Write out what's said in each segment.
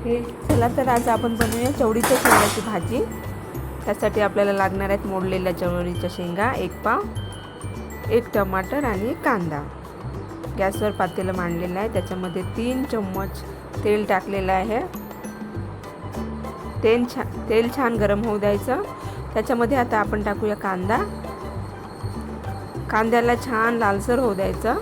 हे चला तर आज आपण बनवूया चवळीच्या शेंगाची भाजी। त्यासाठी आपल्याला लागणार आहेत मोडलेल्या चवळीच्या शेंगा, एक पाव, एक टमाटर आणि कांदा। गॅसवर पातेलं मांडलेलं आहे, त्याच्यामध्ये 3 चम्मच तेल टाकलेलं आहे। तेल छान गरम होऊ द्यायचं। त्याच्यामध्ये आता आपण टाकूया कांदा। कांद्याला छान लालसर होऊ द्यायचं।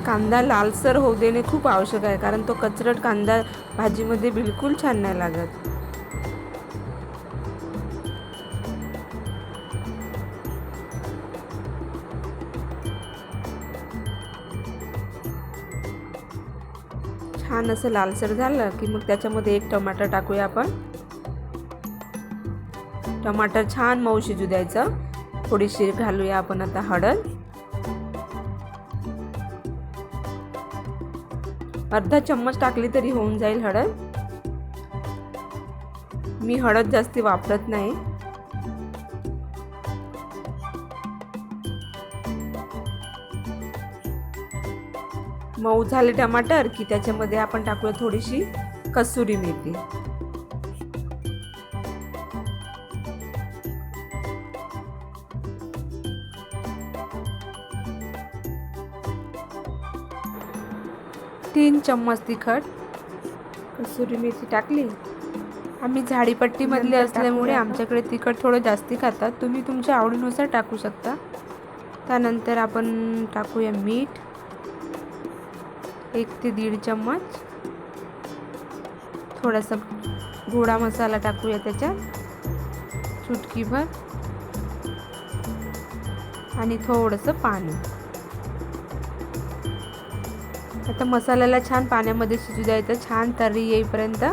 कांदा लालसर होऊ देणे खूप आवश्यक आहे, कारण तो कचरट कांदा भाजीमध्ये बिलकुल छान नाही लागत। छान असं लालसर झालं की मग त्याच्यामध्ये एक टमाटर टाकूया आपण। टमाटर छान मऊ शिजू द्यायचं। थोडीशी घालूया आपण आता हळद, अर्धा चम्मच टाकली तरी होऊन जाईल हळद। मी हळद जास्ती वापरत नाही। मऊ झाले टमाटर की त्याच्यामध्ये आपण टाकूया थोडीशी कसुरी मेथी। तीन चम्मच तिखट, कसुरी मेथी टाकली। आम्ही झाडीपट्टी मधले असल्यामुळे आमच्याकडे तिखट थोडं जास्ती खातात, तुम्ही तुमच्या आवडीनुसार टाकू शकता। त्यानंतर आपण टाकूया मीठ, 1 ते 1.5 चम्मच। थोडासा गोडा मसाला टाकूया त्याच्यात, चुटकीभर, आणि थोडंसं पाणी। आता मसाल्याला छान पाण्यामध्ये शिजू द्यायचं, छान तर्री येईपर्यंत।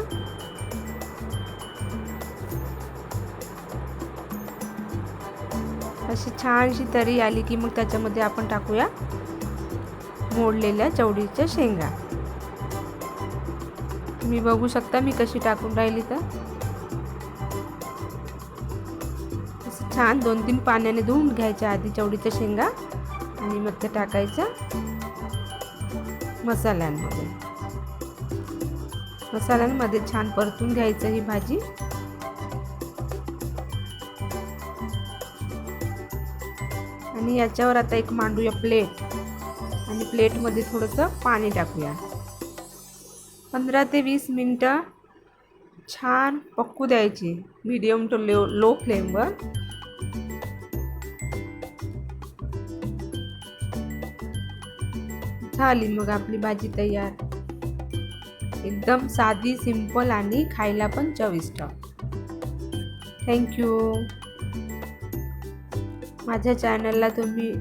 अशी छानशी तर्री आली की मग त्याच्यामध्ये आपण टाकूया मोडलेल्या चवळीच्या शेंगा। तुम्ही बघू शकता मी कशी टाकून राहिली तर। छान 2-3 पाण्याने धुवून घ्यायच्या आधी चवळीच्या शेंगा, आणि मग ते टाकायचं मसाल्यांमध्ये छान परतून घ्यायचं ही भाजी। आणि याच्यावर आता एक मांडूया प्लेट, आणि प्लेटमध्ये थोडंसं पाणी टाकूया। 15 ते 20 मिनिटं छान पकू द्यायची, मीडियम टू लो फ्लेमवर। झाली मग आपली भाजी तयार। एकदम साधी, सिंपल आणि खायला पण चविष्ट। थँक्यू। माझ्या चॅनलला तुम्ही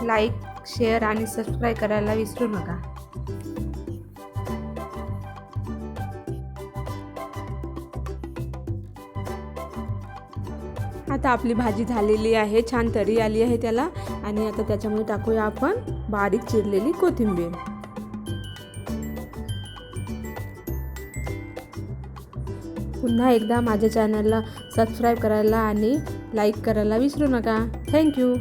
लाईक, शेअर आणि सबस्क्राईब करायला विसरू नका। आता आपली भाजी झालेली आहे, छान तर्री आली आहे त्याला, आणि आता त्याच्यामध्ये टाकूया आपण बारीक चिरलेली कोथिंबीर। पुन्हा एकदा माझ्या चॅनलला सबस्क्राईब करायला आणि लाईक करायला विसरू नका। थँक्यू।